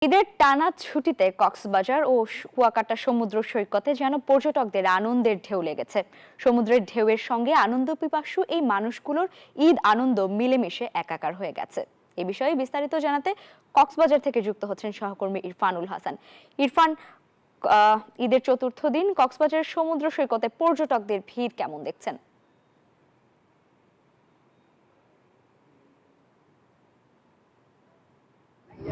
ঈদের টানা ছুটিতে কক্সবাজার ও কুয়াকাটা সমুদ্র সৈকতে যেন পর্যটকদের আনন্দের ঢেউ লেগেছে। সমুদ্রের ঢেউয়ের সঙ্গে আনন্দ পিপাসু এই মানুষগুলোর ঈদ আনন্দ মিলেমিশে একাকার হয়ে গেছে। এই বিষয়ে বিস্তারিত জানাতে কক্সবাজার থেকে যুক্ত হচ্ছেন সহকর্মী ইরফানুল হাসান। ইরফান, ঈদের চতুর্থ দিন কক্সবাজারের সমুদ্র সৈকতে পর্যটকদের ভিড় কেমন দেখছেন?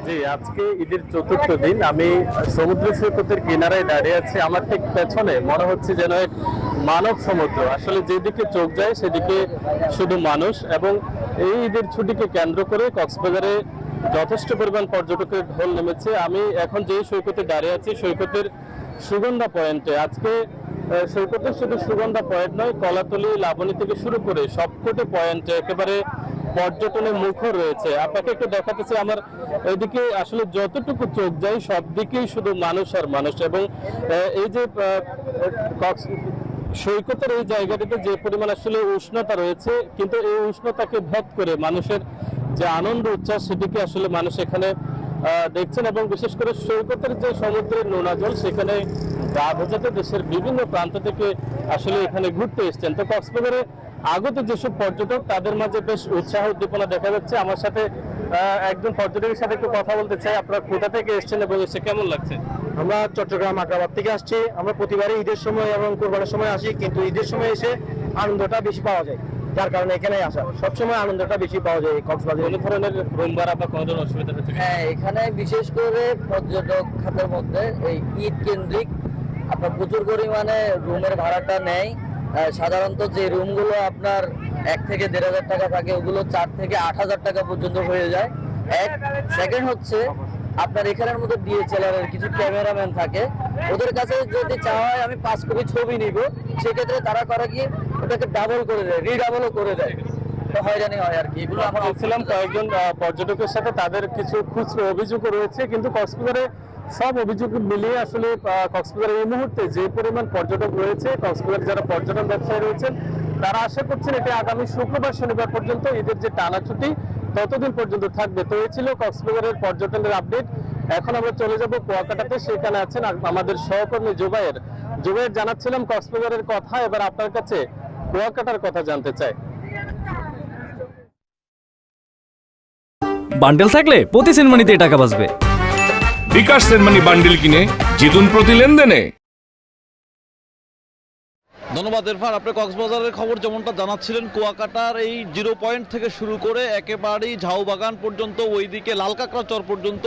জি, আজকে ঈদের চতুর্থ দিন। আমি সমুদ্র সৈকতের কিনারায় দাঁড়িয়ে আছি। আমার ঠিক পেছনে মনে হচ্ছে যেন এক মানব সমুদ্র। আসলে যেদিকে চোখ যায় সেদিকে শুধু মানুষ। এবং এই ঈদের ছুটিকে কেন্দ্র করে কক্সবাজারে যথেষ্ট পরিমাণ পর্যটকের ঢল নেমেছে। আমি এখন যে সৈকতে দাঁড়িয়ে আছি, সৈকতের সুগন্ধা পয়েন্টে আজকে সৈকতের শুধু সুগন্ধা পয়েন্ট নয়, কলাতলি, লাবণী থেকে শুরু করে সবকটি পয়েন্টে একেবারে পর্যটনের মুখর রয়েছে। আপনাকে একটু দেখাতেছি, আমার এদিকে আসলে যতটুকু চোখ যায় সব দিকেই শুধু মানুষ আর মানুষ। এবং এই যে সৈকতের এই জায়গাটিতে যে পরিমাণ আসলে উষ্ণতা রয়েছে, কিন্তু এই উষ্ণতাকে ভেদ করে মানুষের যে আনন্দ উচ্ছ্বাস সেটিকে আসলে মানুষ এখানে দেখছেন। এবং বিশেষ করে সৈকতের যে সমুদ্রের নোনা জল, সেখানে গা ভেজাতে দেশের বিভিন্ন প্রান্ত থেকে আসলে এখানে ঘুরতে এসছেন। তো কক্সবাজারে আগত যেসব পর্যটক, তাদের মাঝে বেশ উৎসাহ উদ্দীপনা দেখা যাচ্ছে। আমার সাথে একজন পর্যটকের সাথে একটু কথা বলতে চাই। আপনারা কোথা থেকে এসছেন এবং এসে কেমন লাগছে? আমরা চট্টগ্রাম আগ্রাবাদ থেকে আসছি। আমরা প্রতিবারই ঈদের সময় এবং কোরবানির সময় আসি, কিন্তু ঈদের সময় এসে আনন্দটা বেশি পাওয়া যায়, যার কারণে এখানে আসা। সবসময় আনন্দটা বেশি পাওয়া যায় কক্সবাজারে। কোনো ধরনের রুম ভাড়া বা কোনো ধরনের অসুবিধা হচ্ছে? হ্যাঁ, এখানে বিশেষ করে পর্যটক খাতের মধ্যে এই ঈদ কেন্দ্রিক আপনার প্রচুর পরিমাণে রুমের ভাড়াটা নেয়। সাধারণত যে রুমগুলো আপনার 1 থেকে 1,500 টাকা থাকে, ওগুলো 4 থেকে 8,000 টাকা পর্যন্ত হয়ে যায়। এক সেকেন্ড হচ্ছে আপনার এখানের মধ্যে ডিএসএলআর এর কিছু ক্যামেরাম্যান থাকে, ওদের কাছে যদি চাওয়া হয় আমি 5 কপি ছবি নিব, সেক্ষেত্রে তারা করে কি ওটাকে ডাবল করে দেয়, রিডাবলও করে দেয়। তো হয়রানি হয় আর কি। এগুলো আমরা বলছিলাম কয়েকজন পর্যটকের সাথে, তাদের কিছু খুচরো অভিযোগও রয়েছে, কিন্তু কক্সবাজারে সব অভিযোগ মিলিয়ে আসলে কক্সবাজারে এই মুহূর্তে যে পরিমাণ পর্যটক রয়েছে, কক্সবাজারে যারা পর্যটন ব্যবসায়ী রয়েছেন তারা আশা করছেন এটা আগামী শুক্রবার শনিবার পর্যন্ত ঈদের যে টানা ছুটি ততদিন পর্যন্ত থাকবে। তো এই ছিল কক্সবাজারের পর্যটনের আপডেট। এখন আমরা চলে যাব কুয়াকাটাতে। সেখানে আছেন আমাদের সহকর্মী জুবাইর। জানাচ্ছিলাম কক্সবাজারের কথা, এবার আপনার কাছে কুয়াকাটার কথা জানতে চাই। বান্ডেল থাকলে প্রতি সেনমানিতে টাকা বাঁচবে। বিকাশ সেনমানি বান্ডেল কিনে জিতুন প্রতি লেনদেনে। ধন্যবাদ ইরফান। আপনি কক্সবাজারের খবর যেমনটা জানাচ্ছিলেন, কুয়াকাটার এই 0 পয়েন্ট থেকে শুরু করে একেবারেই ঝাউবাগান পর্যন্ত, ওইদিকে লালকাঁকড়া চর পর্যন্ত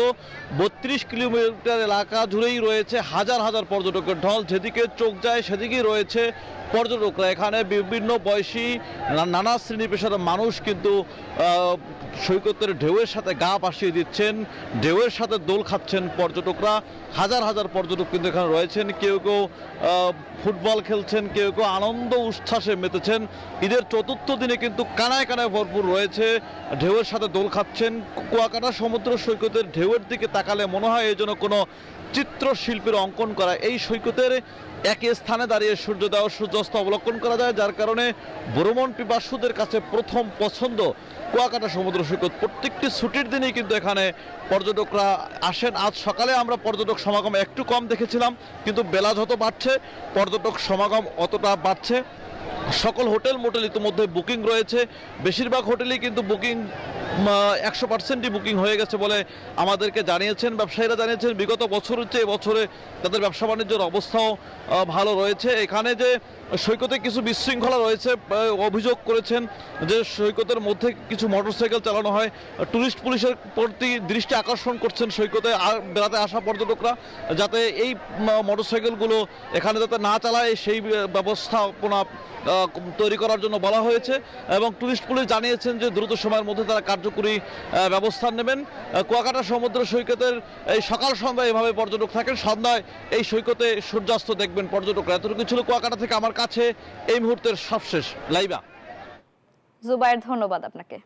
32 কিলোমিটার এলাকা জুড়েই রয়েছে হাজার হাজার পর্যটকের ঢল। যেদিকে চোখ যায় সেদিকেই রয়েছে পর্যটকরা। এখানে বিভিন্ন বয়সী নানা শ্রেণী পেশার মানুষ কিন্তু সৈকতের ঢেউয়ের সাথে গা ভাসিয়ে দিচ্ছেন, ঢেউয়ের সাথে দোল খাচ্ছেন পর্যটকরা। হাজার হাজার পর্যটক কিন্তু এখানে রয়েছেন। কেউ কেউ ফুটবল খেলছেন, কেউ কেউ আনন্দ উচ্ছ্বাসে মেতেছেন। ঈদের চতুর্থ দিনে কিন্তু কানায় কানায় ভরপুর রয়েছে, ঢেউয়ের সাথে দোল খাচ্ছেন। কুয়াকাটা সমুদ্র সৈকতের ঢেউয়ের দিকে তাকালে মনে হয় এই যেন কোনো চিত্রশিল্পীর অঙ্কন করা। এই সৈকতের একই স্থানে দাঁড়িয়ে সূর্যোদয় ও সূর্যাস্ত অবলোকন করা যায়, যার কারণে ভ্রমণ পিপাসুদের কাছে প্রথম পছন্দ কুয়াকাটা সমুদ্র সৈকত। প্রত্যেকটি ছুটির দিনেই কিন্তু এখানে পর্যটকরা আসেন। আজ সকালে আমরা পর্যটক সমাগম একটু কম দেখেছিলাম, কিন্তু বেলা যত বাড়ছে পর্যটক সমাগম অতটা বাড়ছে। সকল হোটেল মোটেল ইতিমধ্যে বুকিং রয়েছে। বেশিরভাগ হোটেলেই কিন্তু বুকিং 100%ই বুকিং হয়ে গেছে বলে আমাদেরকে জানিয়েছেন ব্যবসায়ীরা। জানিয়েছেন বিগত বছরের চেয়ে এবছরে তাদের ব্যবসা বাণিজ্যের অবস্থাও ভালো রয়েছে। এখানে যে সৈকতে কিছু বিশৃঙ্খলা রয়েছে, অভিযোগ করেছেন যে সৈকতের মধ্যে কিছু মোটরসাইকেল চালানো হয়। টুরিস্ট পুলিশের প্রতি দৃষ্টি আকর্ষণ করছেন সৈকতে বেড়াতে আসা পর্যটকরা, যাতে এই মোটরসাইকেলগুলো এখানে যাতে না চালায় সেই ব্যবস্থাপনা তৈরি করার জন্য বলা হয়েছে। এবং টুরিস্ট পুলিশ জানিয়েছেন যে দ্রুত সময়ের মধ্যে তারা কার্যকরী ব্যবস্থা নেবেন। কুয়াকাটা সমুদ্র সৈকতের এই সকাল সন্ধ্যায় এভাবে পর্যটক থাকেন, সন্ধ্যায় এই সৈকতে সূর্যাস্ত দেখবেন পর্যটকরা। এতটুকু ছিল কুয়াকাটা থেকে আমার কাছে এই মুহূর্তের সবশেষ লাইভা। জুবাইর, ধন্যবাদ আপনাকে।